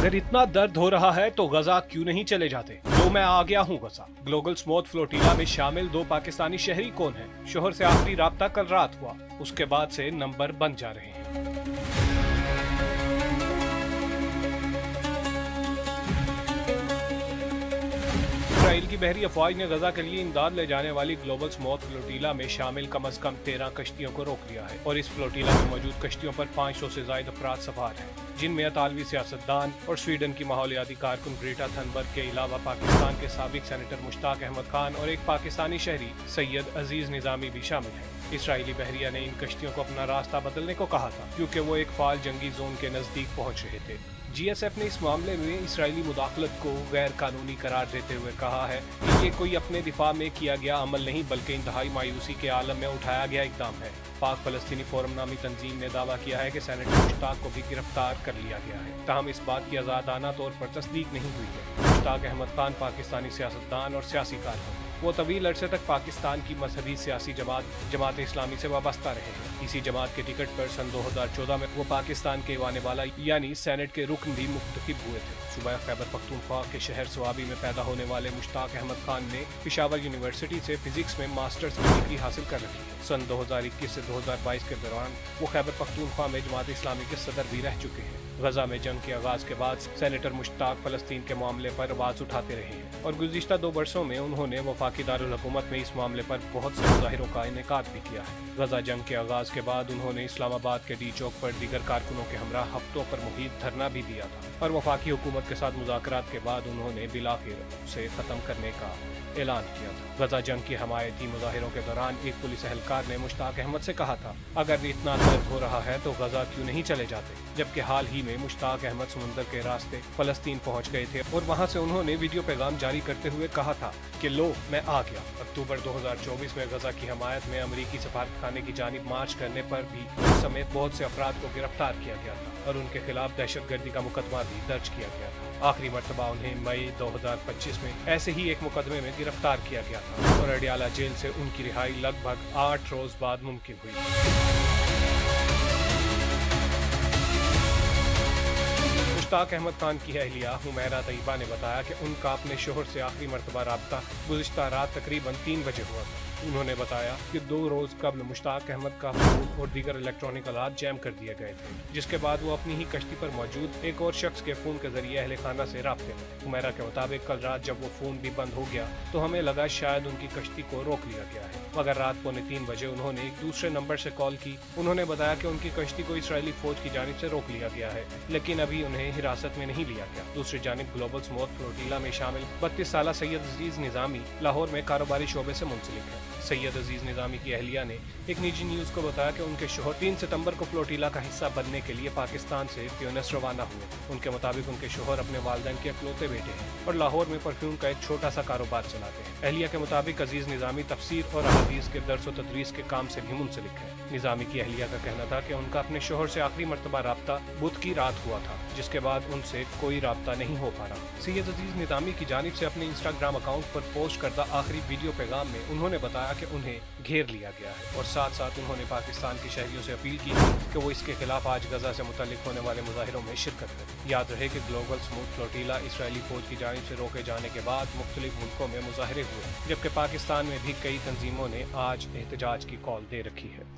अगर इतना दर्द हो रहा है तो गजा क्यों नहीं चले जाते? तो मैं आ गया हूँ गजा। ग्लोबल स्मूथ फ्लोटिला में शामिल 2 पाकिस्तानी शहरी कौन हैं? शोहर से आखिरी राब्ता कल रात हुआ, उसके बाद से नंबर बंद जा रहे हैं। इसराइल की बहरी अफवाज ने गजा के लिए इमदाद ले जाने वाली ग्लोबल स्मूथ फ्लोटिला में शामिल कम अज कम 13 कश्तियों को रोक लिया है और इस फ्लोटिला में मौजूद कश्तियों पर 500 से ज्यादा अफराद सवार हैं, जिनमें इतालवी सियासतदान और स्वीडन की माहौलियाती कारकुन ग्रेटा थनबर्ग के अलावा पाकिस्तान के साबिक सेनेटर मुश्ताक अहमद खान और एक पाकिस्तानी शहरी सैयद अजीज निजामी भी शामिल है। इसराइली बहरिया ने इन कश्तियों को अपना रास्ता बदलने को कहा था क्योंकि वो एक फाल जंगी जोन के नजदीक पहुंच रहे थे। GSF ने इस मामले में इसराइली मुदाखलत को गैर कानूनी करार देते हुए कहा है कि ये कोई अपने दिफा में किया गया अमल नहीं बल्कि इंतहाई मायूसी के आलम में उठाया गया इकदाम है। पाक फलस्तीनी फोरम नामी तंजीम ने दावा किया है कि सेनेटर मुश्ताक को भी गिरफ्तार कर लिया गया है, ताहम इस बात की आज़ादाना तौर पर तस्दीक नहीं हुई है। मुश्ताक अहमद खान पाकिस्तानी सियासतदान और सियासी कारकुन, वो तवील अरसे तक पाकिस्तान की मजहबी सियासी जमात इस्लामी से वाबस्ता रहे हैं। इसी जमात के टिकट पर सन 2014 में वो पाकिस्तान के वाने वाला यानी सेनेट के रुकन भी मुंतखब हुए थे। सूबा खैबर पख्तूनख्वा के शहर स्वाबी में पैदा होने वाले मुश्ताक अहमद खान ने पेशावर यूनिवर्सिटी से फिजिक्स में मास्टर्स की डिग्री हासिल कर रखी है। सन 2021 से 2022 के दौरान वो खैबर पख्तूनख्वा में जमात इस्लामी के सदर भी रह चुके हैं। गजा में जंग के आगाज के बाद सेनेटर मुश्ताक फलस्तीन के मामले पर आवाज उठाते रहे हैं और गुज़िश्ता 2 वर्षों में उन्होंने वफाकी दारुल हुकूमत में इस मामले पर बहुत से मुजाहिरों का इनेकाद भी किया है। गजा जंग के आगाज के बाद उन्होंने इस्लामाबाद के डी चौक पर दीगर कारकुनों के हमरा हफ्तों पर मुहित धरना भी दिया था और वफाकी हुकूमत के साथ मुज़ाकरात के बाद उन्होंने बिलाखिर उसे खत्म करने का ऐलान किया था। गजा जंग की हमायती मुजाहिरों के दौरान एक पुलिस एहलकार ने मुश्ताक अहमद से कहा था, अगर इतना दर्द हो रहा है तो गजा क्यों नहीं चले जाते? जबकि हाल ही में मुश्ताक अहमद समुंदर के रास्ते फलस्तीन पहुंच गए थे और वहां से उन्होंने वीडियो पैगाम जारी करते हुए कहा था कि लो मैं आ गया। अक्टूबर 2024 में गजा की हमायत में अमरीकी सफारतखाने की जानिब मार्च करने पर भी समेत बहुत से अफराद को गिरफ्तार किया गया था और उनके खिलाफ दहशतगर्दी का मुकदमा भी दर्ज किया गया था। आखिरी मरतबा उन्हें मई 2025 में ऐसे ही एक मुकदमे में गिरफ्तार किया गया था और अडियाला जेल से उनकी रिहाई लगभग 8 रोज बाद मुमकिन हुई। मुश्ताक अहमद खान की अहलिया हुमैरा तैयबा ने बताया कि उनका अपने शोहर से आखिरी मरतबा राब्ता गुज़िश्ता रात तकरीबन 3 बजे हुआ था। उन्होंने बताया कि 2 रोज कबल मुश्ताक अहमद का फोन और दीगर इलेक्ट्रॉनिक आलात जैम कर दिए गए थे, जिसके बाद वो अपनी ही कश्ती पर मौजूद एक और शख्स के फोन के जरिए अहले खाना से राब्ते में। हुमैरा के मुताबिक कल रात जब वो फोन भी बंद हो गया तो हमें लगा शायद उनकी कश्ती को रोक लिया गया है, मगर रात 2:45 बजे उन्होंने एक दूसरे नंबर से कॉल की। उन्होंने बताया कि उनकी कश्ती को इसराइली फौज की जानिब से रोक लिया गया है, लेकिन अभी उन्हें हिरासत में नहीं लिया गया। दूसरी जानिब ग्लोबल स्मूथ फ्लोटिला में शामिल 32 साल सैयद अजीज निजामी लाहौर में कारोबारी शोबे से मुंसलिक है। सैयद अजीज निजामी की अहलिया ने एक निजी न्यूज को बताया कि उनके शोहर 3 सितंबर को फ्लोटिला का हिस्सा बनने के लिए पाकिस्तान से ब्यूनस रवाना हुए। उनके मुताबिक उनके शोहर अपने वालिदैन के अकलौते बेटे हैं और लाहौर में परफ्यूम का एक छोटा सा कारोबार चलाते हैं। अहलिया के मुताबिक अजीज निजामी तफसीर और अहादीस के दर्स व तदरीस के काम से भी मुंसलिक है। निजामी की अहलिया का कहना था कि उनका अपने शोहर से आखिरी मरतबा राब्ता बुध की रात हुआ था, जिसके बाद उनसे कोई राब्ता नहीं हो पा रहा। सैयद अजीज निजामी की जानिब से अपने इंस्टाग्राम अकाउंट पर पोस्ट करदा आखिरी वीडियो पैगाम में उन्होंने बताया कि उन्हें घेर लिया गया है और साथ साथ उन्होंने पाकिस्तान के शहरियों से अपील की कि वो इसके खिलाफ आज गजा से मुतल्लिक होने वाले मुजाहिरों में शिरकत करें। याद रहे कि ग्लोबल स्मूथ फ्लोटिला इसराइली फौज की जानिब से रोके जाने के बाद मुख्तलिफ मुल्कों में मुजाहिरे हुए, जबकि पाकिस्तान में भी कई तंजीमों ने आज एहतजाज की कॉल दे रखी है।